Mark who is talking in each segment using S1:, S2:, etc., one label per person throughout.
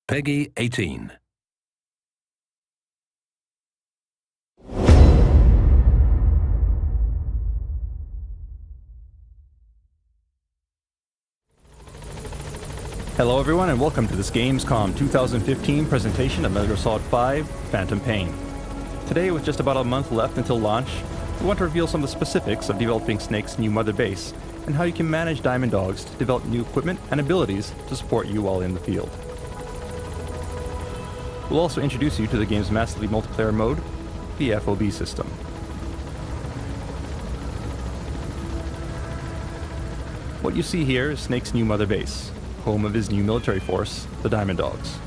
S1: Peggy 18.
S2: Hello everyone and welcome to this Gamescom 2015 presentation of Metal Gear Solid 5 Phantom Pain. Today, with just about a month left until launch, we want to reveal some of the specifics of developing Snake's new mother base and how you can manage Diamond Dogs to develop new equipment and abilities to support you while in the field. We'll also introduce you to the game's massively multiplayer mode, the FOB system. What you see here is Snake's new mother base, home of his new military force, the Diamond Dogs.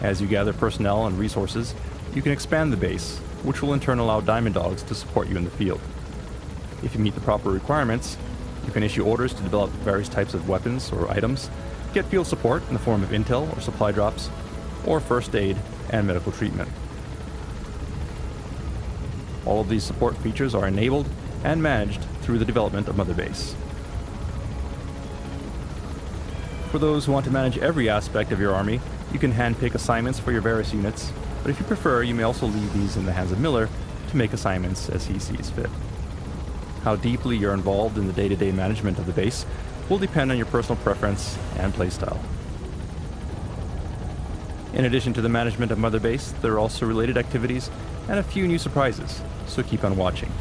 S2: As you gather personnel and resources, you can expand the base, which will in turn allow Diamond Dogs to support you in the field. If you meet the proper requirements, you can issue orders to develop various types of weapons or items, get field support in the form of intel or supply drops, or first aid and medical treatment. All of these support features are enabled and managed through the development of Mother Base. For those who want to manage every aspect of your army, you can handpick assignments for your various units, but if you prefer, you may also leave these in the hands of Miller to make assignments as he sees fit. How deeply you're involved in the day-to-day management of the base will depend on your personal preference and playstyle. In addition to the management of Mother Base, there are also related activities and a few new surprises, so keep on watching.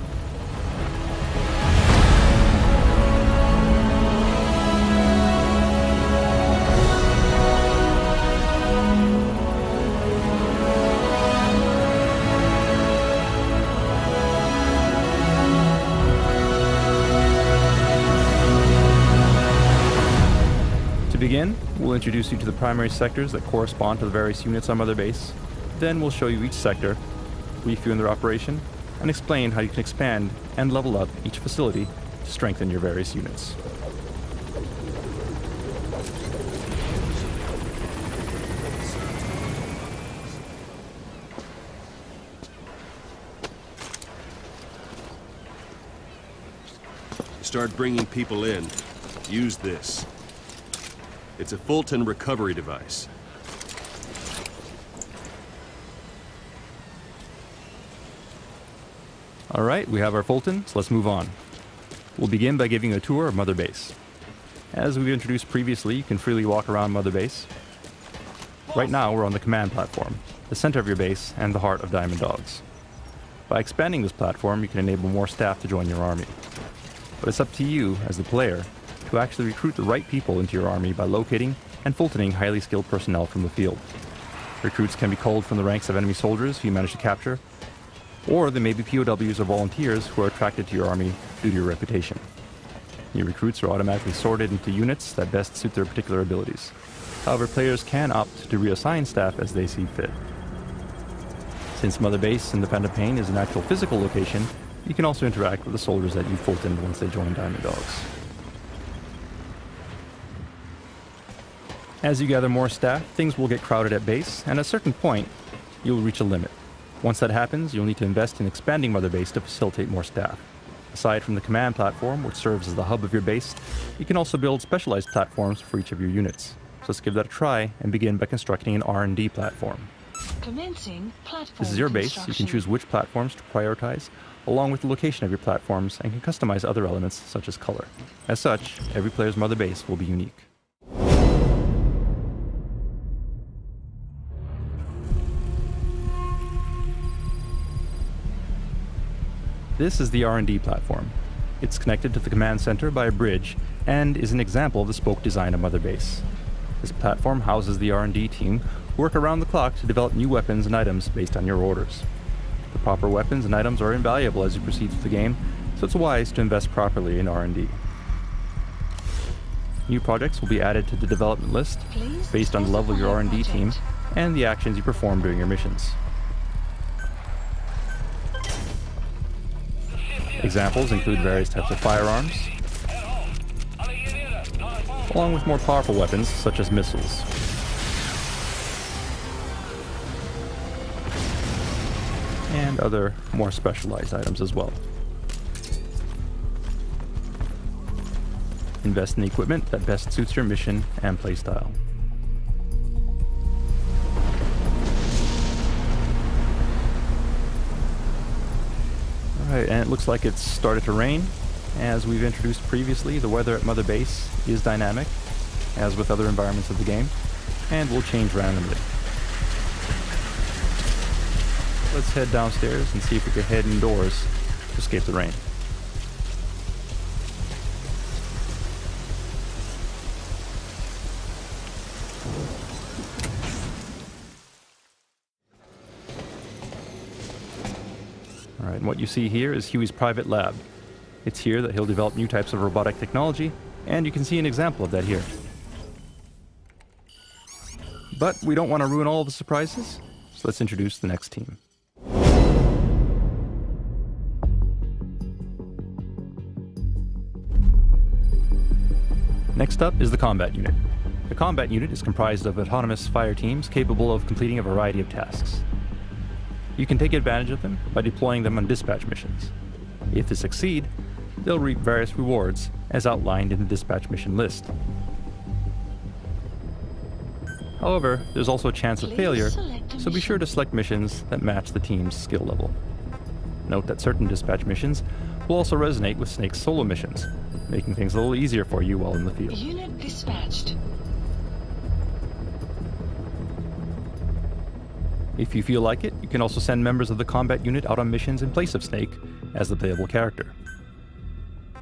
S2: To begin, we'll introduce you to the primary sectors that correspond to the various units on Mother Base. Then we'll show you each sector, brief you in their operation, and explain how you can expand and level up each facility to strengthen your various units.
S3: Start bringing people in. Use this. It's a Fulton recovery device.
S2: Alright, we have our Fulton, so let's move on. We'll begin by giving you a tour of Mother Base. As we've introduced previously, you can freely walk around Mother Base. Right now, we're on the command platform, the center of your base and the heart of Diamond Dogs. By expanding this platform, you can enable more staff to join your army. But it's up to you, as the player, to actually recruit the right people into your army by locating and Fultoning highly skilled personnel from the field. Recruits can be culled from the ranks of enemy soldiers who you manage to capture, or they may be POWs or volunteers who are attracted to your army due to your reputation. New recruits are automatically sorted into units that best suit their particular abilities. However, players can opt to reassign staff as they see fit. Since Mother Base in the Phantom Pain is an actual physical location, you can also interact with the soldiers that you Fultoned once they join Diamond Dogs. As you gather more staff, things will get crowded at base, and at a certain point, you'll reach a limit. Once that happens, you'll need to invest in expanding Mother Base to facilitate more staff. Aside from the command platform, which serves as the hub of your base, you can also build specialized platforms for each of your units. So let's give that a try and begin by constructing an R&D platform.
S4: Commencing platform
S2: This is your base. You can choose which platforms to prioritize, along with the location of your platforms, and can customize other elements such as color. As such, every player's Mother Base will be unique. This is the R&D platform. It's connected to the command center by a bridge and is an example of the spoke design of Mother Base. This platform houses the R&D team who work around the clock to develop new weapons and items based on your orders. The proper weapons and items are invaluable as you proceed through the game, so it's wise to invest properly in R&D. New projects will be added to the development list based on the level of your R&D team and the actions you perform during your missions. Examples include various types of firearms, along with more powerful weapons such as missiles. And other more specialized items as well. Invest in the equipment that best suits your mission and playstyle. And it looks like it's started to rain. As we've introduced previously, the weather at Mother Base is dynamic, as with other environments of the game, and will change randomly. Let's head downstairs and see if we can head indoors to escape the rain. Alright, and what you see here is Huey's private lab. It's here that he'll develop new types of robotic technology, and you can see an example of that here. But we don't want to ruin all the surprises, so let's introduce the next team. Next up is the combat unit. The combat unit is comprised of autonomous fire teams capable of completing a variety of tasks. You can take advantage of them by deploying them on dispatch missions. If they succeed, they'll reap various rewards as outlined in the dispatch mission list. However, there's also a chance of failure, so be sure to select missions that match the team's skill level. Note that certain dispatch missions will also resonate with Snake's solo missions, making things a little easier for you while in the field.
S4: Unit dispatched.
S2: If you feel like it, you can also send members of the combat unit out on missions in place of Snake as the playable character.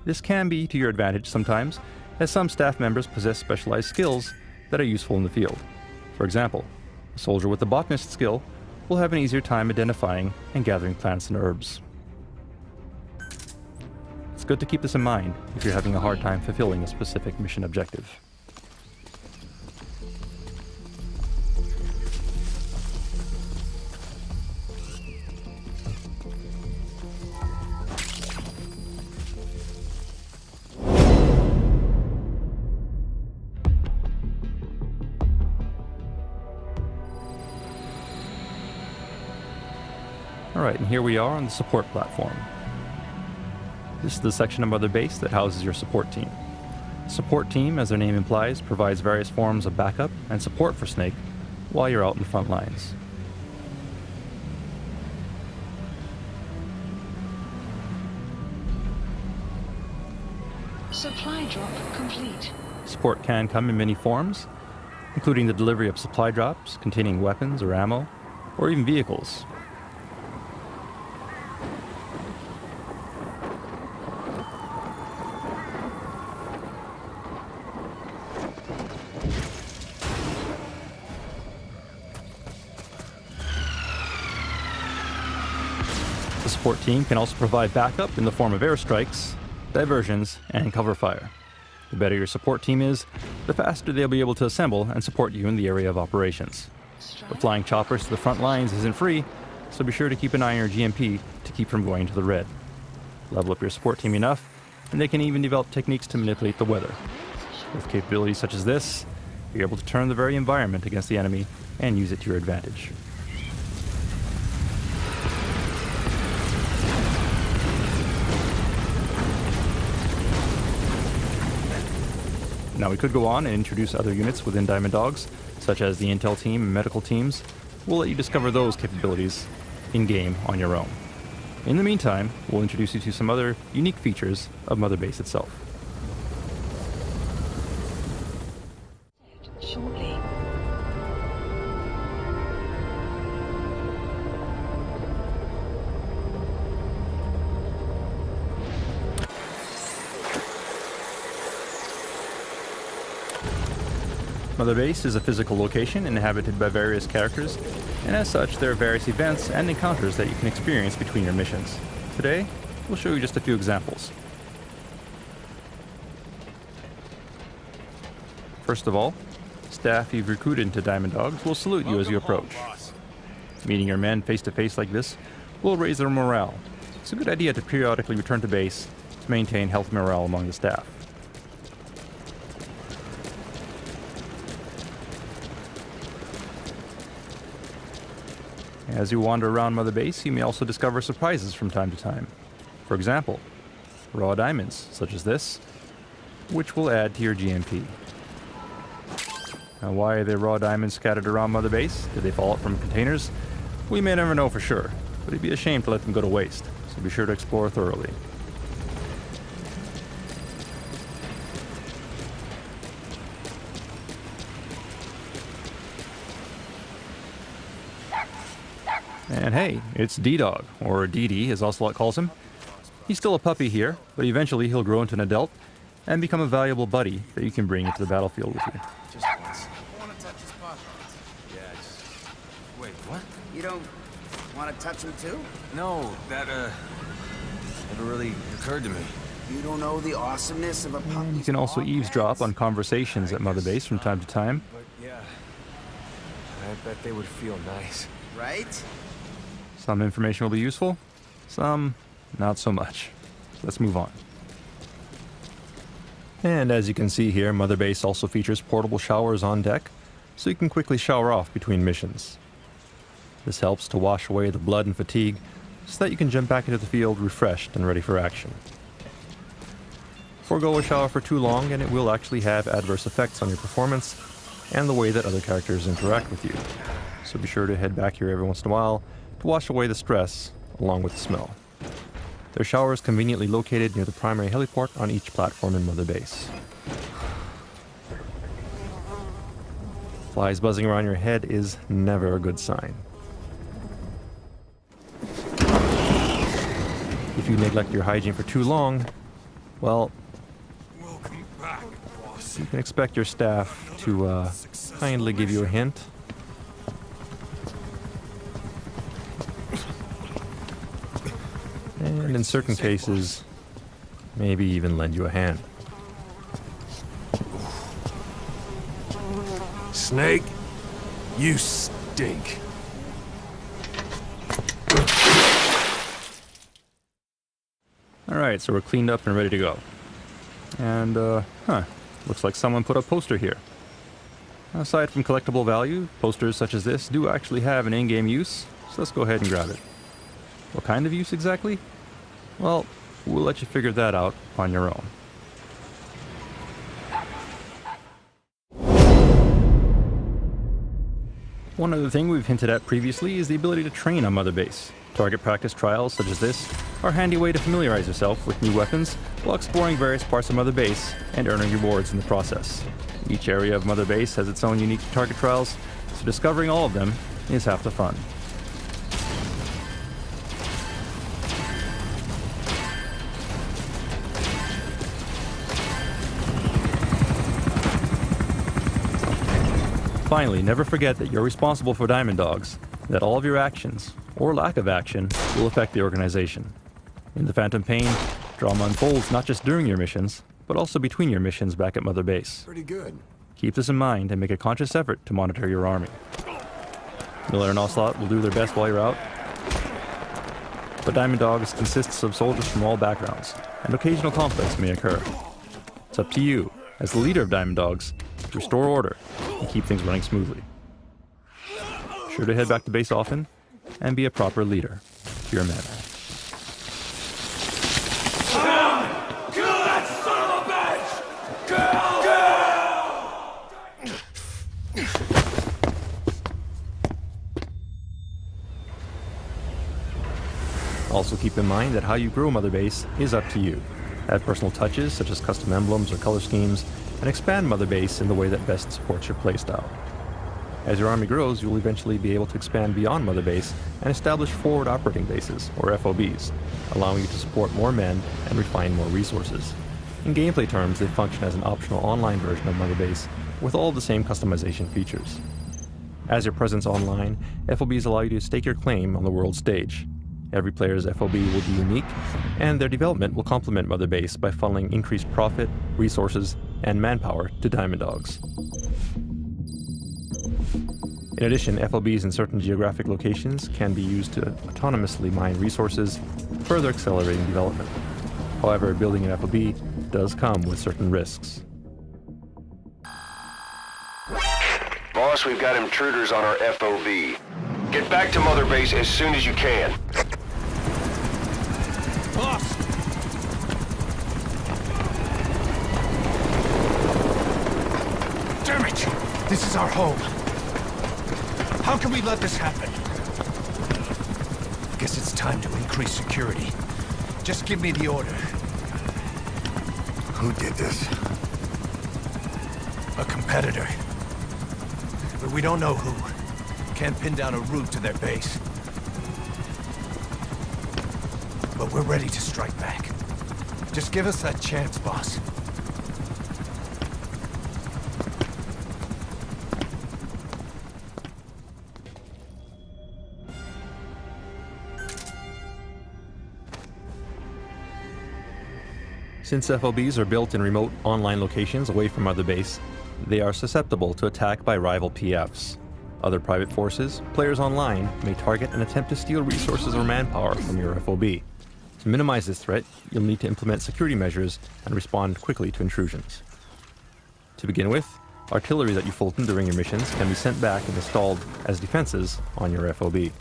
S2: This can be to your advantage sometimes, as some staff members possess specialized skills that are useful in the field. For example, a soldier with the botanist skill will have an easier time identifying and gathering plants and herbs. It's good to keep this in mind if you're having a hard time fulfilling a specific mission objective. Alright, and here we are on the support platform. This is the section of Mother Base that houses your support team. Support team, as their name implies, provides various forms of backup and support for Snake while you're out in the front lines.
S4: Supply drop complete.
S2: Support can come in many forms, including the delivery of supply drops containing weapons or ammo, or even vehicles. The support team can also provide backup in the form of airstrikes, diversions, and cover fire. The better your support team is, the faster they'll be able to assemble and support you in the area of operations. But flying choppers to the front lines isn't free, so be sure to keep an eye on your GMP to keep from going to the red. Level up your support team enough, and they can even develop techniques to manipulate the weather. With capabilities such as this, you're able to turn the very environment against the enemy and use it to your advantage. Now we could go on and introduce other units within Diamond Dogs, such as the Intel team and medical teams. We'll let you discover those capabilities in-game on your own. In the meantime, we'll introduce you to some other unique features of Mother Base itself.
S4: Shortly.
S2: Mother Base is a physical location inhabited by various characters, and as such, there are various events and encounters that you can experience between your missions. Today, we'll show you just a few examples. First of all, staff you've recruited into Diamond Dogs will salute you as you approach. Meeting your men face to face like this will raise their morale. It's a good idea to periodically return to base to maintain healthy morale among the staff. As you wander around Mother Base, you may also discover surprises from time to time. For example, raw diamonds, such as this, which will add to your GMP. Now, why are there raw diamonds scattered around Mother Base? Did they fall out from containers? We may never know for sure, but it'd be a shame to let them go to waste. so be sure to explore thoroughly. And hey, it's D-Dog, or DD as Ocelot calls him. He's still a puppy here, but eventually he'll grow into an adult and become a valuable buddy that you can bring into the battlefield with you.
S1: Just once. I want to touch his paw.
S5: Yeah, wait, what?
S1: You don't want to touch him too?
S5: No, that, never really occurred to me.
S1: You don't know the awesomeness of a puppy's
S2: You can also
S1: paw
S2: eavesdrop
S1: pads?
S2: on conversations at Mother Base from time to time.
S5: But yeah, I bet they would feel nice.
S1: Right?
S2: Some information will be useful, some not so much. Let's move on. And as you can see here, Mother Base also features portable showers on deck, so you can quickly shower off between missions. This helps to wash away the blood and fatigue, so that you can jump back into the field refreshed and ready for action. Forgo a shower for too long and it will actually have adverse effects on your performance and the way that other characters interact with you. So be sure to head back here every once in a while to wash away the stress along with the smell. Their shower is conveniently located near the primary heliport on each platform in Mother Base. Flies buzzing around your head is never a good sign. If you neglect your hygiene for too long, well,
S5: Welcome back, boss.
S2: you can expect your staff to kindly give you a hint. And in certain cases, maybe even lend you a hand.
S5: Snake, you stink.
S2: Alright, so we're cleaned up and ready to go. And, looks like someone put a poster here. Aside from collectible value, posters such as this do actually have an in-game use, so let's go ahead and grab it. What kind of use exactly? Well, we'll let you figure that out on your own. One other thing we've hinted at previously is the ability to train on Mother Base. Target practice trials such as this are a handy way to familiarize yourself with new weapons while exploring various parts of Mother Base and earning rewards in the process. Each area of Mother Base has its own unique target trials, so discovering all of them is half the fun. Finally, never forget that you're responsible for Diamond Dogs, that all of your actions, or lack of action, will affect the organization. In the Phantom Pain, drama unfolds not just during your missions, but also between your missions back at Mother Base.
S3: Pretty good.
S2: Keep this in mind and make a conscious effort to monitor your army. Miller and Ocelot will do their best while you're out, but Diamond Dogs consists of soldiers from all backgrounds, and occasional conflicts may occur. It's up to you, as the leader of Diamond Dogs, to restore order and keep things running smoothly. Sure to head back to base often and be a proper leader to your men. Also keep in mind that how you grow Mother Base is up to you. Add personal touches such as custom emblems or color schemes, and expand Mother Base in the way that best supports your playstyle. As your army grows, you'll eventually be able to expand beyond Mother Base and establish forward operating bases, or FOBs, allowing you to support more men and refine more resources. In gameplay terms, they function as an optional online version of Mother Base, with all of the same customization features. As your presence online, FOBs allow you to stake your claim on the world stage. Every player's FOB will be unique, and their development will complement Mother Base by funneling increased profit, resources, and manpower to Diamond Dogs. In addition, FOBs in certain geographic locations can be used to autonomously mine resources, further accelerating development. However, building an FOB does come with certain risks.
S6: Boss, we've got intruders on our FOB. Get back to Mother Base as soon as you can.
S5: Boss!
S7: Damn it! This is our home. How can we let this happen? Guess it's time to increase security. Just give me the order.
S8: Who did this?
S7: A competitor. But we don't know who. Can't pin down a route to their base. But we're ready to strike back. Just give us that chance, boss.
S2: Since FOBs are built in remote online locations away from Mother Base, they are susceptible to attack by rival PFs. Other private forces, players online, may target and attempt to steal resources or manpower from your FOB. To minimize this threat, you'll need to implement security measures and respond quickly to intrusions. To begin with, artillery that you Fulton during your missions can be sent back and installed as defenses on your FOB.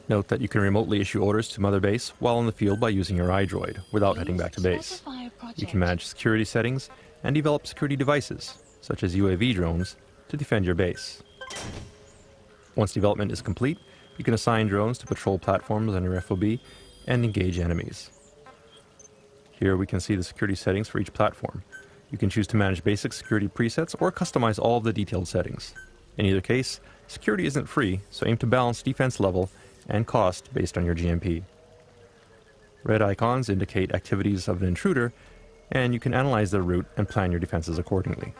S2: Note that you can remotely issue orders to Mother Base while on the field by using your iDroid, without heading back to base. You can manage security settings and develop security devices, such as UAV drones, to defend your base. Once development is complete, you can assign drones to patrol platforms on your FOB and engage enemies. Here we can see the security settings for each platform. You can choose to manage basic security presets or customize all of the detailed settings. In either case, security isn't free, so aim to balance defense level and cost based on your GMP. Red icons indicate activities of an intruder, and you can analyze their route and plan your defenses accordingly.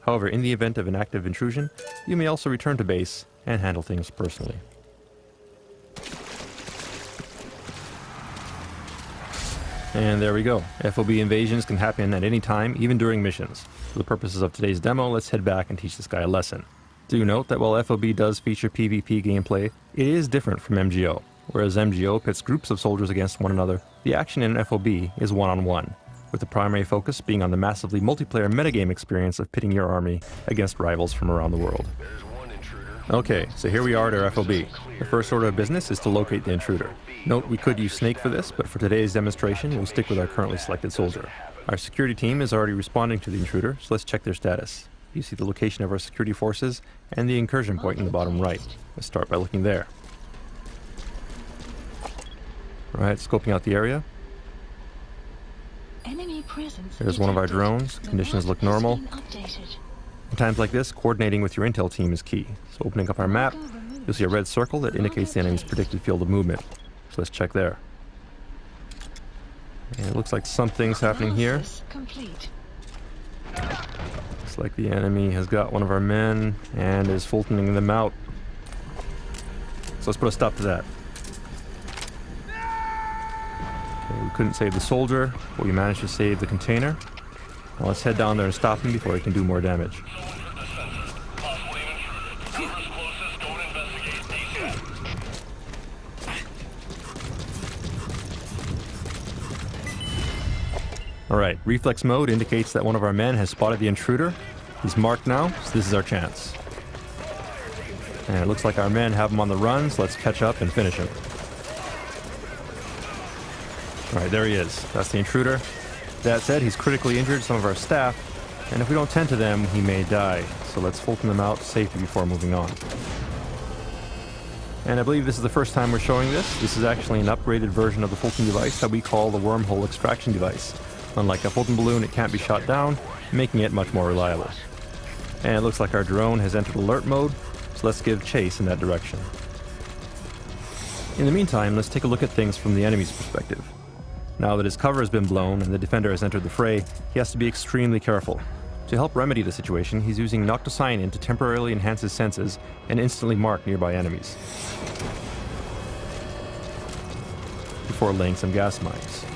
S2: However, in the event of an active intrusion, you may also return to base and handle things personally. And there we go. FOB invasions can happen at any time, even during missions. For the purposes of today's demo, let's head back and teach this guy a lesson. Do note that while FOB does feature PvP gameplay, it is different from MGO. Whereas MGO pits groups of soldiers against one another, the action in FOB is one-on-one, with the primary focus being on the massively multiplayer metagame experience of pitting your army against rivals from around the world. Okay, so here we are at our FOB. The first order of business is to locate the intruder. Note we could use Snake for this, but for today's demonstration, we'll stick with our currently selected soldier. Our security team is already responding to the intruder, so let's check their status. You see the location of our security forces and the incursion point in the bottom right. Let's start by looking there. Alright, scoping out the area. There's one of our drones. Conditions look normal. In times like this, coordinating with your intel team is key. So opening up our map, you'll see a red circle that indicates the enemy's predicted field of movement. So let's check there. And it looks like something's happening here. Looks like the enemy has got one of our men and is Fultoning them out. So let's put a stop to that. Okay, we couldn't save the soldier, but we managed to save the container. Now let's head down there and stop him before he can do more damage. Alright, reflex mode indicates that one of our men has spotted the intruder. He's marked now, so this is our chance. And it looks like our men have him on the run, so let's catch up and finish him. Alright, there he is. That's the intruder. That said, he's critically injured some of our staff, and if we don't tend to them, he may die. So let's Fulton them out to safety before moving on. And I believe this is the first time we're showing this. This is actually an upgraded version of the Fulton device that we call the wormhole extraction device. Unlike a Fulton balloon, it can't be shot down, making it much more reliable. And it looks like our drone has entered alert mode, so let's give chase in that direction. In the meantime, let's take a look at things from the enemy's perspective. Now that his cover has been blown and the defender has entered the fray, he has to be extremely careful. To help remedy the situation, he's using Noctocyanin to temporarily enhance his senses and instantly mark nearby enemies, before laying some gas mines.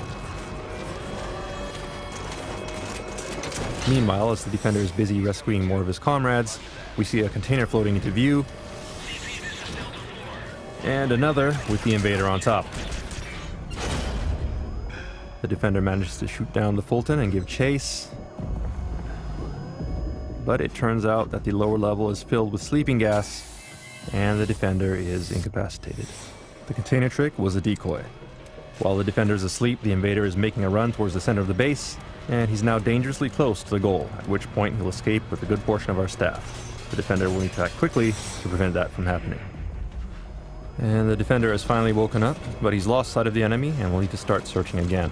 S2: Meanwhile, as the defender is busy rescuing more of his comrades, we see a container floating into view, and another with the invader on top. The defender manages to shoot down the Fulton and give chase. but it turns out that the lower level is filled with sleeping gas, and the defender is incapacitated. The container trick was a decoy. While the defender is asleep, the invader is making a run towards the center of the base, and he's now dangerously close to the goal, at which point he'll escape with a good portion of our staff. The defender will need to act quickly to prevent that from happening. And the defender has finally woken up, but he's lost sight of the enemy and will need to start searching again.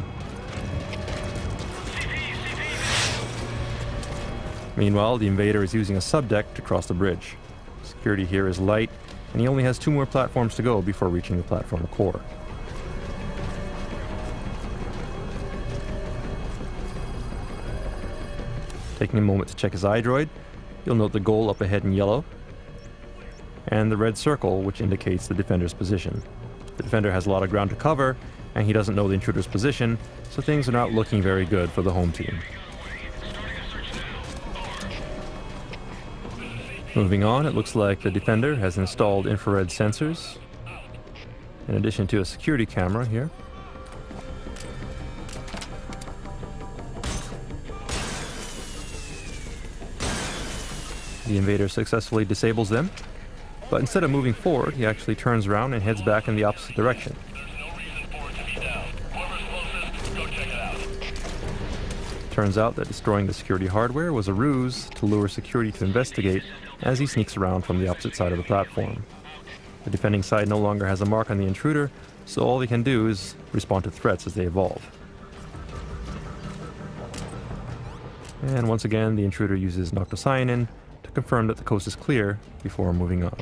S2: Meanwhile, the invader is using a subdeck to cross the bridge. Security here is light, and he only has 2 more platforms to go before reaching the platform core. Taking a moment to check his iDroid, you'll note the goal up ahead in yellow, and the red circle, which indicates the defender's position. The defender has a lot of ground to cover, and he doesn't know the intruder's position, so things are not looking very good for the home team. Moving on, it looks like the defender has installed infrared sensors, in addition to a security camera here. The invader successfully disables them, but instead of moving forward, he actually turns around and heads back in the opposite direction. Turns out that destroying the security hardware was a ruse to lure security to investigate as he sneaks around from the opposite side of the platform. The defending side no longer has a mark on the intruder, so all they can do is respond to threats as they evolve. And once again, the intruder uses noctocyanin to confirm that the coast is clear before moving on.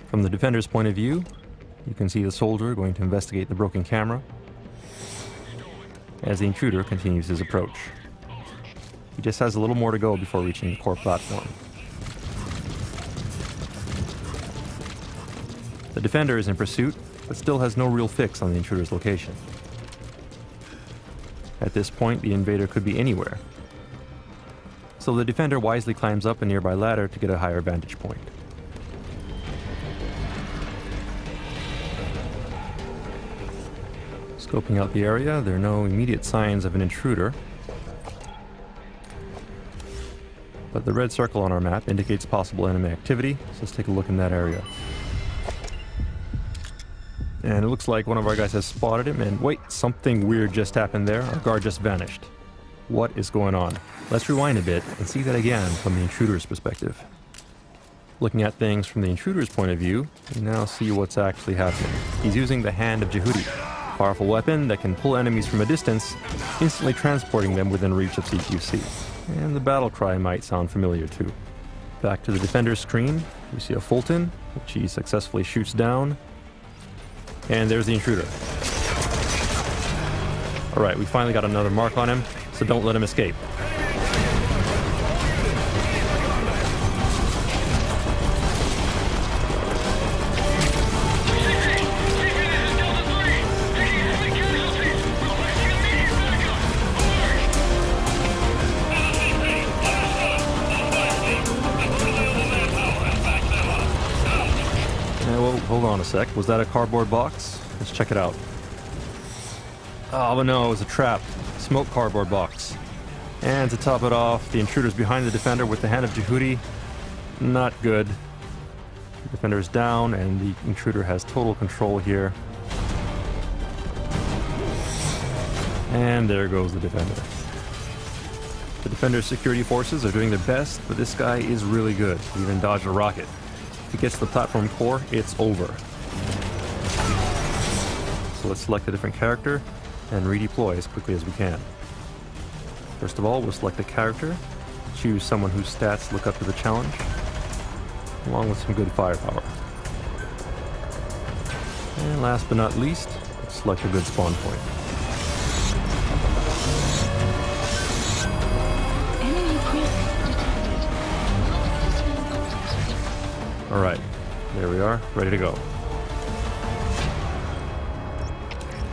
S2: From the defender's point of view, you can see the soldier going to investigate the broken camera as the intruder continues his approach. He just has a little more to go before reaching the core platform. The defender is in pursuit, but still has no real fix on the intruder's location. At this point, the invader could be anywhere, so the defender wisely climbs up a nearby ladder to get a higher vantage point. Scoping out the area, there are no immediate signs of an intruder, but the red circle on our map indicates possible enemy activity, so let's take a look in that area. And it looks like one of our guys has spotted him, and wait, something weird just happened there. Our guard just vanished. What is going on? Let's rewind a bit and see that again from the intruder's perspective. Looking at things from the intruder's point of view, we now see what's actually happening. He's using the Hand of Jehudi, a powerful weapon that can pull enemies from a distance, instantly transporting them within reach of CQC. And the battle cry might sound familiar too. Back to the defender's screen, we see a Fulton, which he successfully shoots down. And there's the intruder. Alright, we finally got another mark on him, so don't let him escape. Hold on a sec. Was that a cardboard box? Let's check it out. Oh no, it was a trap. Smoke cardboard box. And to top it off, the intruder's behind the defender with the Hand of Jehudi. Not good. The defender is down, and the intruder has total control here. And there goes the defender. The defender's security forces are doing their best, but this guy is really good. He even dodged a rocket. If he gets to the platform core, it's over. So let's select a different character and redeploy as quickly as we can. First of all, we'll select a character, choose someone whose stats look up to the challenge, along with some good firepower. And last but not least, let's select a good spawn point.
S4: Enemy presence detected.
S2: Alright, there we are, ready to go.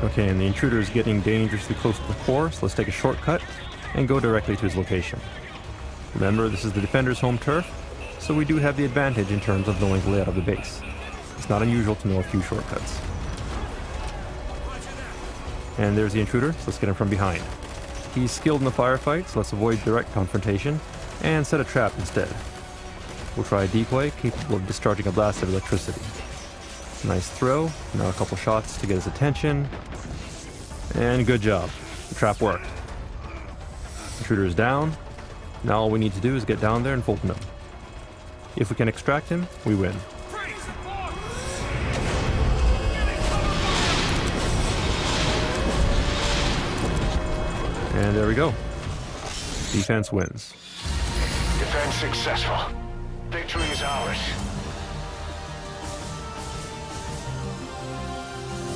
S2: Okay, and the intruder is getting dangerously close to the core, so let's take a shortcut and go directly to his location. Remember, this is the defender's home turf, so we do have the advantage in terms of knowing the layout of the base. It's not unusual to know a few shortcuts. And there's the intruder, so let's get him from behind. He's skilled in the firefight, so let's avoid direct confrontation and set a trap instead. We'll try a decoy capable of discharging a blast of electricity. Nice throw, now a couple shots to get his attention, and good job. The trap worked. Intruder is down. Now all we need to do is get down there and Fulton him. If we can extract him, we win. And there we go. Defense wins.
S6: Defense successful. Victory is ours.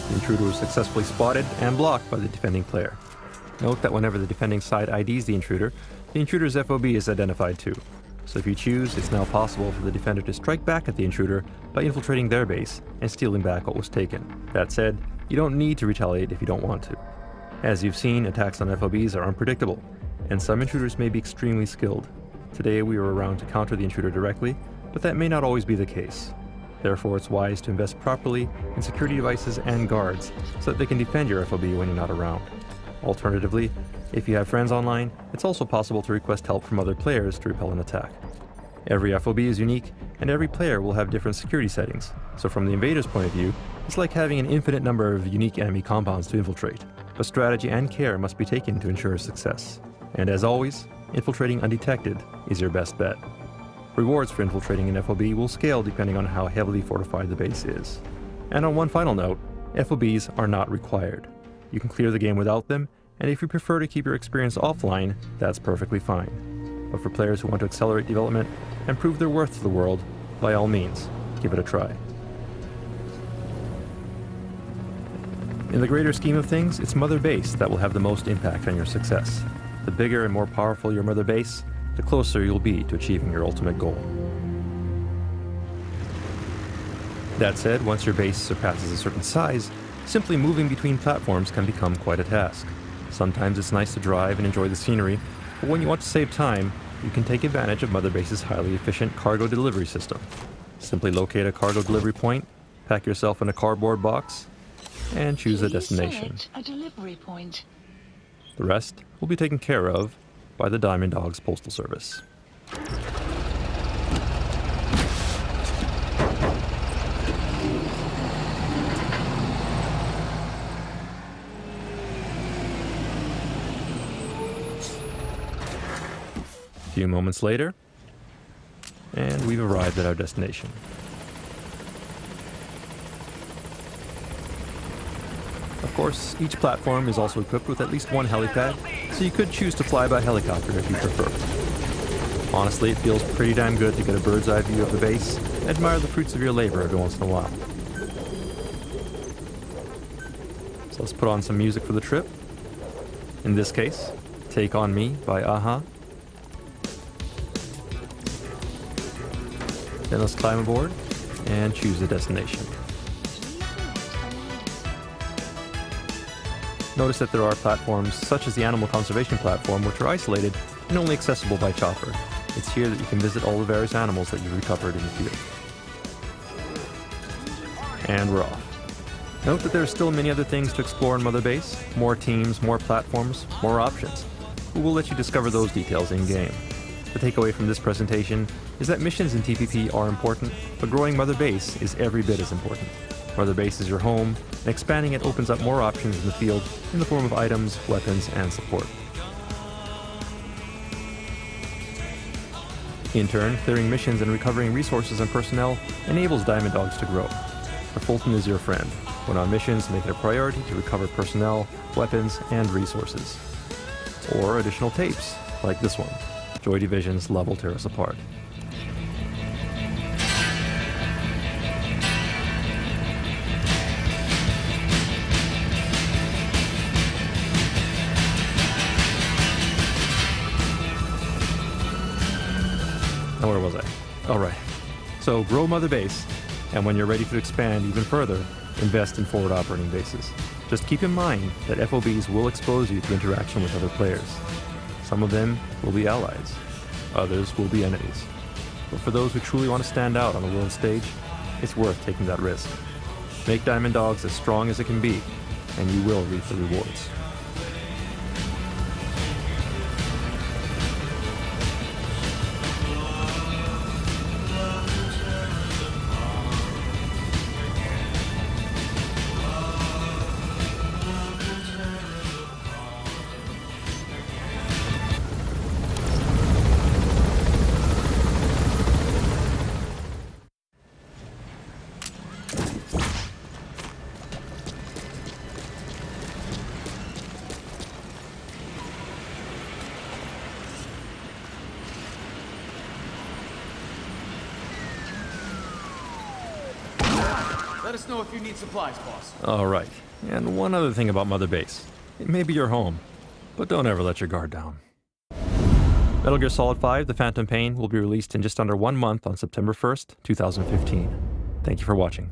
S2: The intruder was successfully spotted and blocked by the defending player. Note that whenever the defending side IDs the intruder's FOB is identified too. So if you choose, it's now possible for the defender to strike back at the intruder by infiltrating their base and stealing back what was taken. That said, you don't need to retaliate if you don't want to. As you've seen, attacks on FOBs are unpredictable, and some intruders may be extremely skilled. Today we were around to counter the intruder directly, but that may not always be the case. Therefore, it's wise to invest properly in security devices and guards so that they can defend your FOB when you're not around. Alternatively, if you have friends online, it's also possible to request help from other players to repel an attack. Every FOB is unique, and every player will have different security settings, so from the invader's point of view, it's like having an infinite number of unique enemy compounds to infiltrate. But strategy and care must be taken to ensure success. And as always, infiltrating undetected is your best bet. Rewards for infiltrating an FOB will scale depending on how heavily fortified the base is. And on one final note, FOBs are not required. You can clear the game without them, and if you prefer to keep your experience offline, that's perfectly fine. But for players who want to accelerate development and prove their worth to the world, by all means, give it a try. In the greater scheme of things, it's Mother Base that will have the most impact on your success. The bigger and more powerful your Mother Base, the closer you'll be to achieving your ultimate goal. That said, once your base surpasses a certain size, simply moving between platforms can become quite a task. Sometimes it's nice to drive and enjoy the scenery, but when you want to save time, you can take advantage of Mother Base's highly efficient cargo delivery system. Simply locate a cargo delivery point, pack yourself in a cardboard box, and choose a destination.
S4: A delivery point.
S2: The rest will be taken care of by the Diamond Dogs Postal Service. A few moments later, and we've arrived at our destination. Of course, each platform is also equipped with at least one helipad, so you could choose to fly by helicopter if you prefer. Honestly, it feels pretty damn good to get a bird's eye view of the base and admire the fruits of your labor every once in a while. So let's put on some music for the trip. In this case, Take On Me by Aha. Then let's climb aboard and choose a destination. Notice that there are platforms, such as the Animal Conservation Platform, which are isolated and only accessible by chopper. It's here that you can visit all the various animals that you've recovered in the field. And we're off. Note that there are still many other things to explore in Mother Base. More teams, more platforms, more options. We will let you discover those details in-game. The takeaway from this presentation is that missions in TPP are important, but growing Mother Base is every bit as important. Mother Base is your home, and expanding it opens up more options in the field in the form of items, weapons, and support. In turn, clearing missions and recovering resources and personnel enables Diamond Dogs to grow. The Fulton is your friend. When on missions, make it a priority to recover personnel, weapons, and resources. Or additional tapes, like this one. Joy Division's Love Will Tear Us Apart. Now where was I? All right. So grow Mother Base, and when you're ready to expand even further, invest in forward operating bases. Just keep in mind that FOBs will expose you to interaction with other players. Some of them will be allies, others will be enemies. But for those who truly want to stand out on the world stage, it's worth taking that risk. Make Diamond Dogs as strong as it can be, and you will reap the rewards.
S8: Let us know if you need supplies, boss.
S2: All right. And one other thing about Mother Base. It may be your home, but don't ever let your guard down. Metal Gear Solid 5: The Phantom Pain will be released in just under 1 month on September 1st, 2015. Thank you for watching.